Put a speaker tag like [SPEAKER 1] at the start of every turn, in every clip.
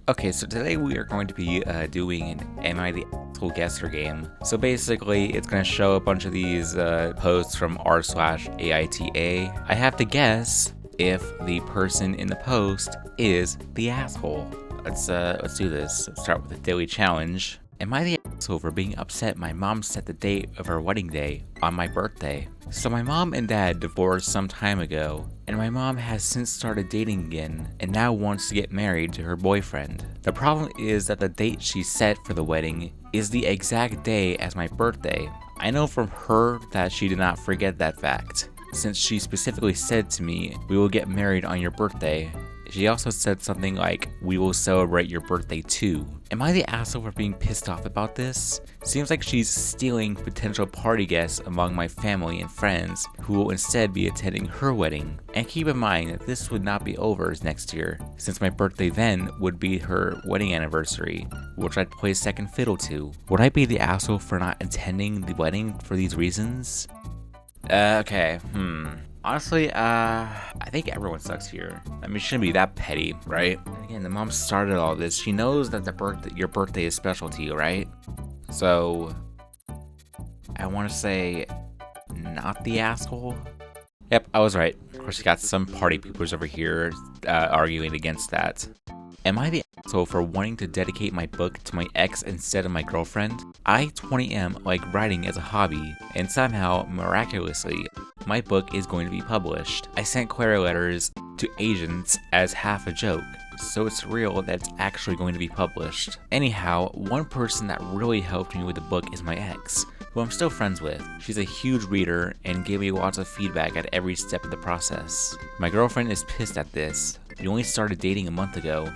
[SPEAKER 1] Okay, so today we are going to be doing an Am I the Asshole Guesser game. So basically, it's going to show a bunch of these posts from r/AITA. I have to guess if the person in the post is the asshole. Let's do this. Let's start with the daily challenge. Am I the asshole for being upset my mom set the date of her wedding day on my birthday? So my mom and dad divorced some time ago, and my mom has since started dating again and now wants to get married to her boyfriend. The problem is that the date she set for the wedding is the exact day as my birthday. I know from her that she did not forget that fact, since she specifically said to me, "We will get married on your birthday." She also said something like, "We will celebrate your birthday too." Am I the asshole for being pissed off about this? Seems like she's stealing potential party guests among my family and friends who will instead be attending her wedding. And keep in mind that this would not be over next year, since my birthday then would be her wedding anniversary, which I'd play second fiddle to. Would I be the asshole for not attending the wedding for these reasons? Okay. Honestly, I think everyone sucks here. I mean, it shouldn't be that petty, right? And again, the mom started all this. She knows that your birthday is special to you, right? So, I want to say, not the asshole. Yep, I was right. Of course, you got some party poopers over here arguing against that. Am I the asshole for wanting to dedicate my book to my ex instead of my girlfriend? I, 20M, like writing as a hobby, and somehow, miraculously, my book is going to be published. I sent Clara letters to agents as half a joke, so it's real that it's actually going to be published. Anyhow, one person that really helped me with the book is my ex, who I'm still friends with. She's a huge reader and gave me lots of feedback at every step of the process. My girlfriend is pissed at this. We only started dating a month ago,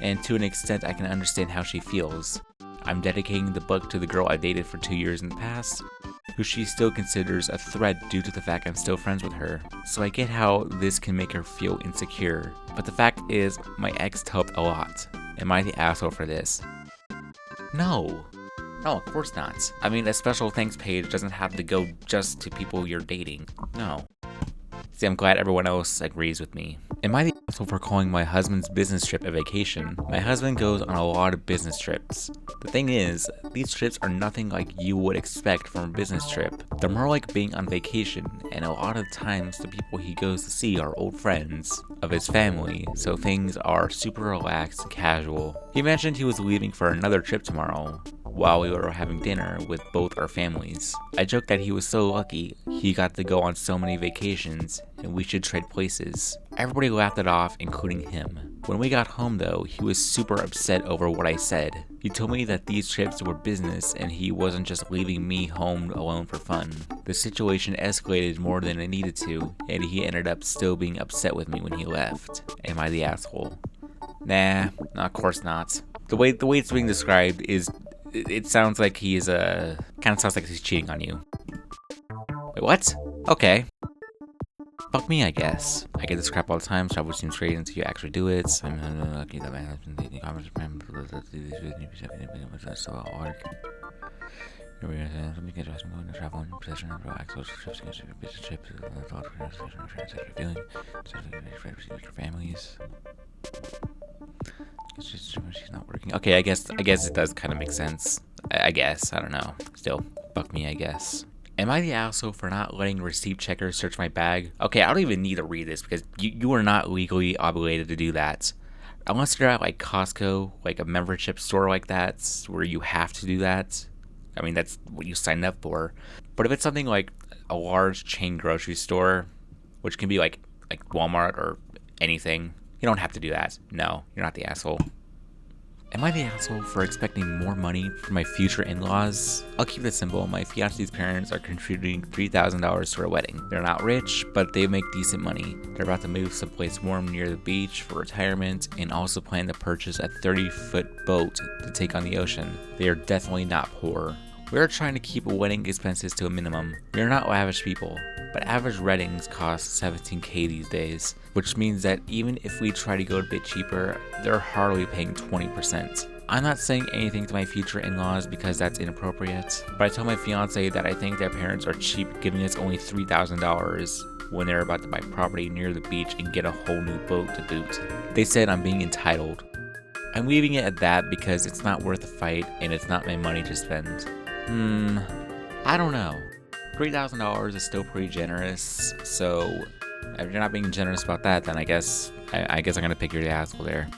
[SPEAKER 1] and to an extent I can understand how she feels. I'm dedicating the book to the girl I dated for 2 years in the past, who she still considers a threat due to the fact I'm still friends with her. So I get how this can make her feel insecure, but the fact is, my ex helped a lot. Am I the asshole for this? No, of course not. I mean, a special thanks page doesn't have to go just to people you're dating. No. See, I'm glad everyone else agrees with me. Am I the asshole for calling my husband's business trip a vacation? My husband goes on a lot of business trips. The thing is, these trips are nothing like you would expect from a business trip. They're more like being on vacation, and a lot of times the people he goes to see are old friends of his family, so things are super relaxed and casual. He mentioned he was leaving for another trip tomorrow, while we were having dinner with both our families. I joked that he was so lucky he got to go on so many vacations and we should trade places. Everybody laughed it off, including him. When we got home though, he was super upset over what I said. He told me that these trips were business and he wasn't just leaving me home alone for fun. The situation escalated more than it needed to, and he ended up still being upset with me when he left. Am I the asshole? Nah, of course not. The way it's being described is, it sounds like he's kind of sounds like he's cheating on you. Wait, what? Okay. Fuck me, I guess. I get this crap all the time, so I would seem straight until you actually do it. I'm lucky that my husband dating comments so hard. Let me get dressed. I'm going to travel in possession of access trips, business trips, feeling, your families. It's just she's not working. Okay, I guess it does kind of make sense. I guess, I don't know. Still, fuck me, I guess. Am I the asshole for not letting receipt checkers search my bag? Okay, I don't even need to read this because you are not legally obligated to do that. Unless you're at like Costco, like a membership store like that, where you have to do that. I mean, that's what you signed up for. But if it's something like a large chain grocery store, which can be like Walmart or anything, you don't have to do that. No, you're not the asshole. Am I the asshole for expecting more money from my future in-laws? I'll keep it simple. My fiance's parents are contributing $3,000 to our wedding. They're not rich, but they make decent money. They're about to move someplace warm near the beach for retirement and also plan to purchase a 30-foot boat to take on the ocean. They are definitely not poor. We are trying to keep wedding expenses to a minimum. We are not lavish people, but average weddings cost $17,000 these days, which means that even if we try to go a bit cheaper, they're hardly paying 20%. I'm not saying anything to my future in-laws because that's inappropriate, but I told my fiance that I think their parents are cheap giving us only $3,000 when they're about to buy property near the beach and get a whole new boat to boot. They said I'm being entitled. I'm leaving it at that because it's not worth the fight and it's not my money to spend. I don't know. $3,000 is still pretty generous, so if you're not being generous about that, then I guess I'm gonna pick your asshole there.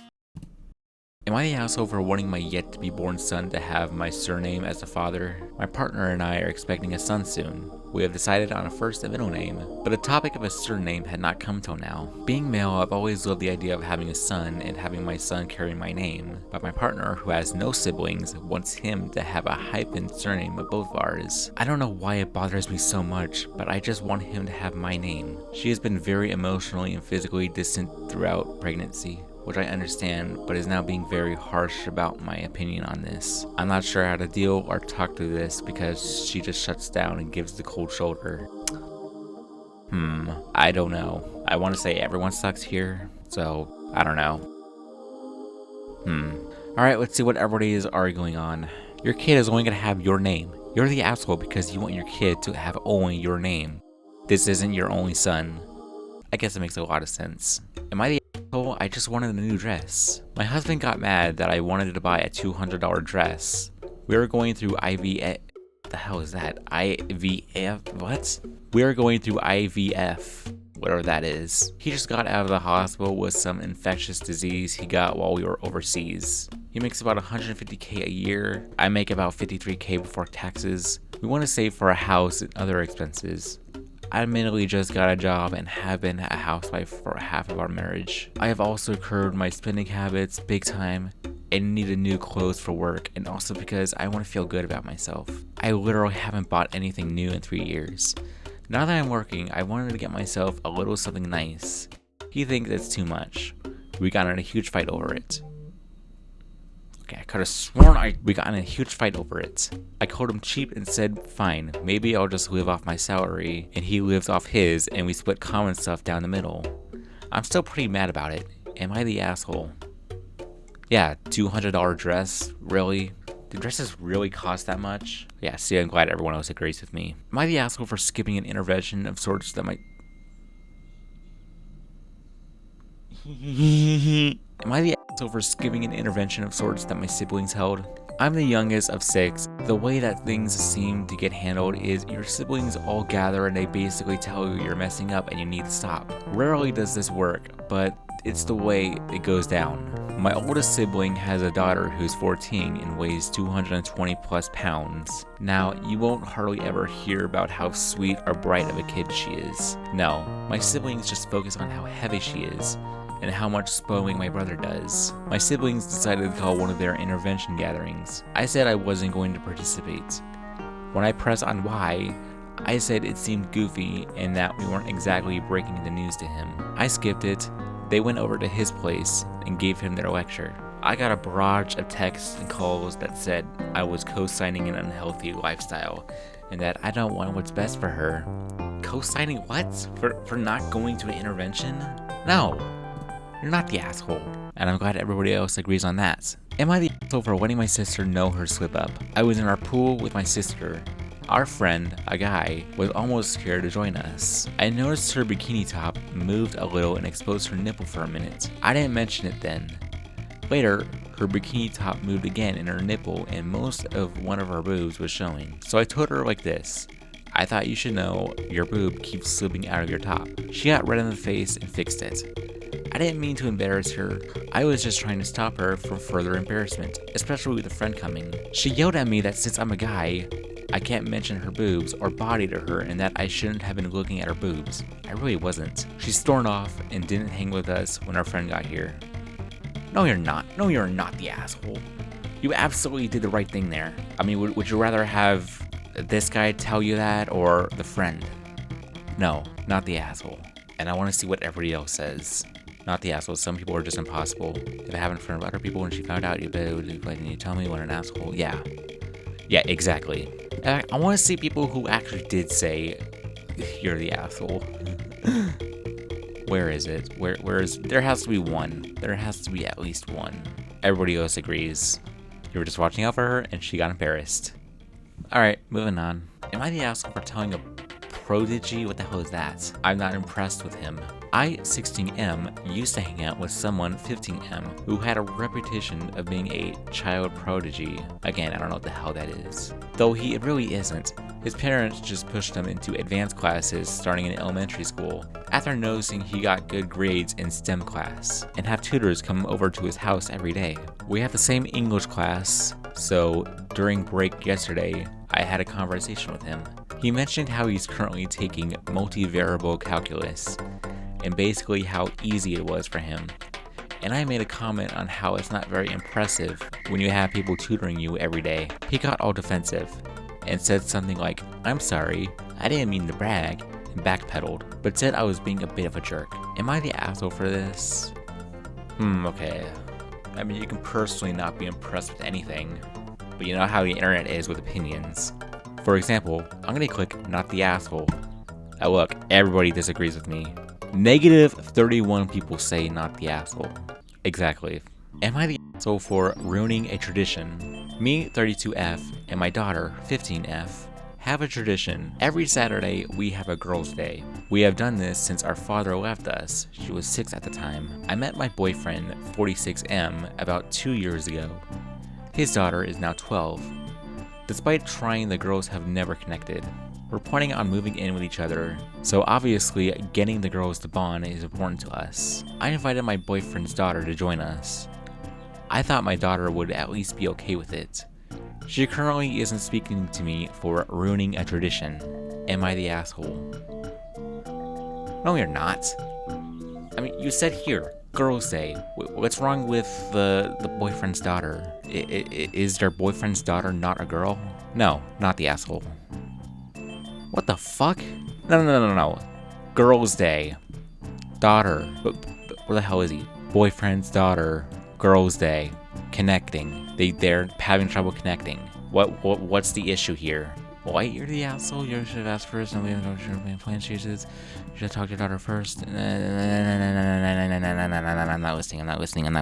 [SPEAKER 1] Am I the asshole for wanting my yet-to-be-born son to have my surname as the father? My partner and I are expecting a son soon. We have decided on a first and middle name, but the topic of a surname had not come till now. Being male, I've always loved the idea of having a son and having my son carry my name, but my partner, who has no siblings, wants him to have a hyphen surname of both ours. I don't know why it bothers me so much, but I just want him to have my name. She has been very emotionally and physically distant throughout pregnancy, which I understand, but is now being very harsh about my opinion on this. I'm not sure how to deal or talk to this because she just shuts down and gives the cold shoulder. I don't know. I want to say everyone sucks here, so I don't know. Alright, let's see what everybody is arguing on. Your kid is only going to have your name. You're the asshole because you want your kid to have only your name. This isn't your only son. I guess it makes a lot of sense. Am I the asshole? I just wanted a new dress. My husband got mad that I wanted to buy a $200 dress. We were going through IVF. What the hell is that? IVF? What? We are going through IVF. Whatever that is. He just got out of the hospital with some infectious disease he got while we were overseas. He makes about $150K a year. I make about $53K before taxes. We want to save for a house and other expenses. I admittedly just got a job and have been a housewife for half of our marriage. I have also curbed my spending habits big time and needed new clothes for work, and also because I want to feel good about myself. I literally haven't bought anything new in 3 years. Now that I'm working, I wanted to get myself a little something nice. He thinks it's too much. We got in a huge fight over it. Okay, I could have sworn we got in a huge fight over it. I called him cheap and said, fine, maybe I'll just live off my salary, and he lives off his, and we split common stuff down the middle. I'm still pretty mad about it. Am I the asshole? Yeah, $200 dress? Really? Do dresses really cost that much? Yeah, see, I'm glad everyone else agrees with me. Am I the asshole for skipping an intervention of sorts that might... Am I the asshole for skipping an intervention of sorts that my siblings held? I'm the youngest of 6. The way that things seem to get handled is your siblings all gather and they basically tell you you're messing up and you need to stop. Rarely does this work, but it's the way it goes down. My oldest sibling has a daughter who's 14 and weighs 220 plus pounds. Now, you won't hardly ever hear about how sweet or bright of a kid she is. No, my siblings just focus on how heavy she is and how much spoiling my brother does. My siblings decided to call one of their intervention gatherings. I said I wasn't going to participate. When I pressed on why, I said it seemed goofy and that we weren't exactly breaking the news to him. I skipped it. They went over to his place and gave him their lecture. I got a barrage of texts and calls that said I was co-signing an unhealthy lifestyle and that I don't want what's best for her. Co-signing what? For not going to an intervention? No, you're not the asshole. And I'm glad everybody else agrees on that. Am I the asshole for letting my sister know her slip up? I was in our pool with my sister. Our friend, a guy, was almost scared to join us. I noticed her bikini top moved a little and exposed her nipple for a minute. I didn't mention it then. Later, her bikini top moved again and her nipple and most of one of her boobs was showing. So I told her like this, I thought you should know your boob keeps slipping out of your top. She got red in the face and fixed it. I didn't mean to embarrass her. I was just trying to stop her from further embarrassment, especially with a friend coming. She yelled at me that since I'm a guy, I can't mention her boobs or body to her and that I shouldn't have been looking at her boobs. I really wasn't. She stormed off and didn't hang with us when our friend got here. No, you're not. No, you're not the asshole. You absolutely did the right thing there. I mean, would you rather have this guy tell you that or the friend? No, not the asshole. And I want to see what everybody else says. Not the asshole. Some people are just impossible. Did I have in front of other people when she found out? Can you tell me what an asshole? Yeah. Yeah, exactly. I want to see people who actually did say, you're the asshole. Where is it? Where is... There has to be one. There has to be at least one. Everybody else agrees. You were just watching out for her, and she got embarrassed. Alright, moving on. Am I the asshole for telling a prodigy? What the hell is that? I'm not impressed with him. I, 16M, used to hang out with someone, 15M, who had a reputation of being a child prodigy. Again, I don't know what the hell that is. Though he really isn't. His parents just pushed him into advanced classes starting in elementary school, after noticing he got good grades in STEM class, and have tutors come over to his house every day. We have the same English class, so during break yesterday, I had a conversation with him. He mentioned how he's currently taking multivariable calculus, and basically how easy it was for him. And I made a comment on how it's not very impressive when you have people tutoring you every day. He got all defensive, and said something like, "I'm sorry, I didn't mean to brag," and backpedaled, but said I was being a bit of a jerk. Am I the asshole for this? Okay. I mean, you can personally not be impressed with anything, but you know how the internet is with opinions. For example, I'm gonna click not the asshole. Oh look, everybody disagrees with me. Negative 31 people say not the asshole. Exactly. Am I the asshole for ruining a tradition? Me, 32F, and my daughter, 15F, have a tradition. Every Saturday, we have a girls' day. We have done this since our father left us. She was 6 at the time. I met my boyfriend, 46M, about 2 years ago. His daughter is now 12. Despite trying, the girls have never connected. We're planning on moving in with each other, so obviously getting the girls to bond is important to us. I invited my boyfriend's daughter to join us. I thought my daughter would at least be okay with it. She currently isn't speaking to me for ruining a tradition. Am I the asshole? No, you're not. I mean, you said here, girls' day. What's wrong with the boyfriend's daughter? Is their boyfriend's daughter not a girl? No, not the asshole. What the fuck? No. Girls' day. Daughter. Where the hell is he? Boyfriend's daughter. Girls' day. Connecting. They're having trouble connecting. What's the issue here? What? You're the asshole? You should have asked first. Nobody should have been playing chooses. You should have talked to your daughter first. I'm not listening.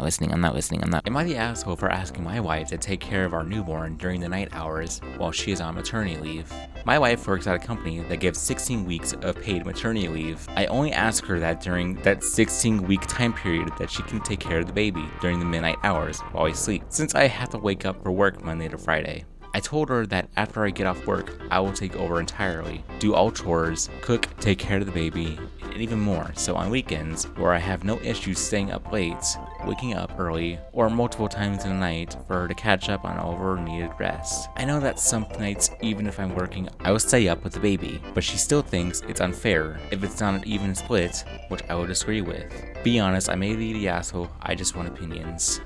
[SPEAKER 1] Am I the asshole for asking my wife to take care of our newborn during the night hours while she is on maternity leave? My wife works at a company that gives 16 weeks of paid maternity leave. I only ask her that during that 16-week time period that she can take care of the baby during the midnight hours while I sleep, since I have to wake up for work Monday to Friday. I told her that after I get off work, I will take over entirely, do all chores, cook, take care of the baby, and even more. So on weekends, where I have no issues staying up late, waking up early, or multiple times in the night for her to catch up on all of her needed rest. I know that some nights, even if I'm working, I will stay up with the baby, but she still thinks it's unfair if it's not an even split, which I will disagree with. Be honest, I may be the asshole, I just want opinions.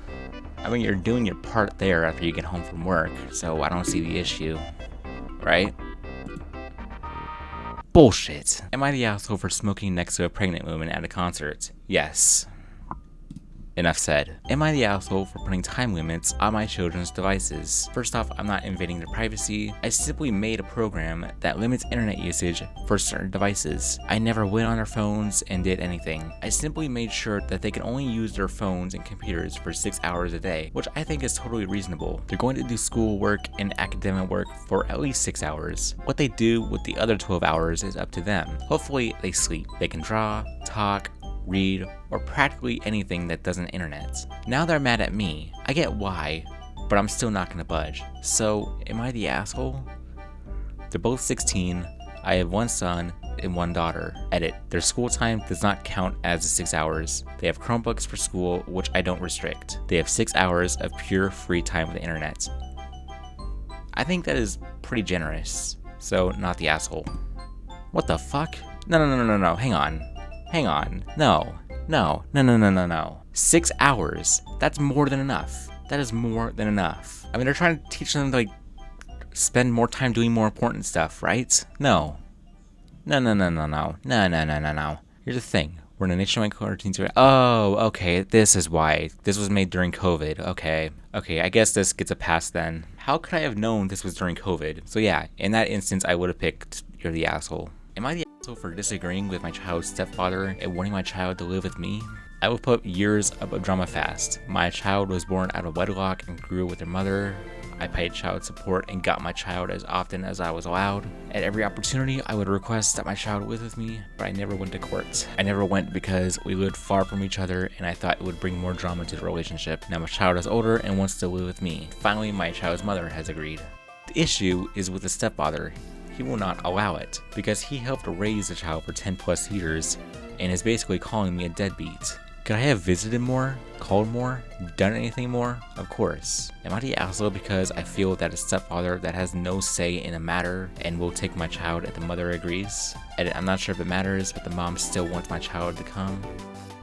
[SPEAKER 1] I mean, you're doing your part there after you get home from work, so I don't see the issue. Right? Bullshit. Am I the asshole for smoking next to a pregnant woman at a concert? Yes. Enough said. Am I the asshole for putting time limits on my children's devices? First off, I'm not invading their privacy. I simply made a program that limits internet usage for certain devices. I never went on their phones and did anything. I simply made sure that they can only use their phones and computers for 6 hours a day, which I think is totally reasonable. They're going to do schoolwork and academic work for at least 6 hours. What they do with the other 12 hours is up to them. Hopefully, they sleep. They can draw, talk, read, or practically anything that doesn't internet. Now they're mad at me. I get why, but I'm still not gonna budge. So, am I the asshole? They're both 16, I have one son and one daughter. Edit. Their school time does not count as the 6 hours. They have Chromebooks for school, which I don't restrict. They have 6 hours of pure free time with the internet. I think that is pretty generous. So, not the asshole. What the fuck? No, hang on. No. 6 hours. That's more than enough. That is more than enough. I mean, they're trying to teach them to, like, spend more time doing more important stuff, right? No. Here's the thing. We're in a nationwide quarantine. Oh, okay. This is why. This was made during COVID. Okay, I guess this gets a pass then. How could I have known this was during COVID? So yeah, in that instance, I would have picked you're the asshole. Am I the asshole for disagreeing with my child's stepfather and wanting my child to live with me? I will put years of drama fast. My child was born out of wedlock and grew with their mother. I paid child support and got my child as often as I was allowed. At every opportunity, I would request that my child live with me, but I never went to court. I never went because we lived far from each other and I thought it would bring more drama to the relationship. Now my child is older and wants to live with me. Finally, my child's mother has agreed. The issue is with the stepfather. He will not allow it because he helped raise the child for 10 plus years and is basically calling me a deadbeat. Could I have visited more, called more, done anything more? Of course. Am I the asshole because I feel that a stepfather that has no say in a matter and will take my child if the mother agrees? And I'm not sure if it matters, but the mom still wants my child to come.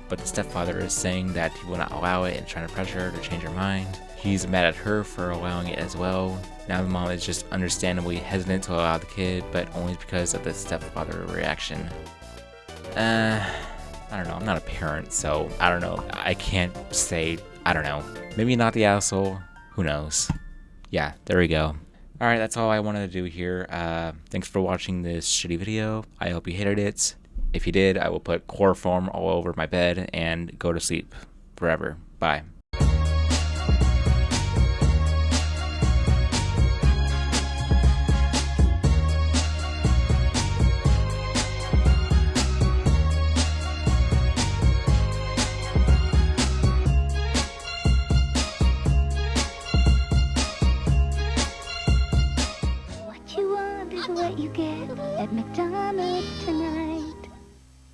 [SPEAKER 1] But the stepfather is saying that he will not allow it and trying to pressure her to change her mind. He's mad at her for allowing it as well. Now the mom is just understandably hesitant to allow the kid, but only because of the stepfather reaction. I don't know, I'm not a parent, so I don't know. I can't say, I don't know. Maybe not the asshole, who knows. Yeah, there we go. Alright, that's all I wanted to do here. Thanks for watching this shitty video. I hope you hated it. If you did, I will put chloroform all over my bed and go to sleep forever. Bye.
[SPEAKER 2] What you get at McDonald's tonight.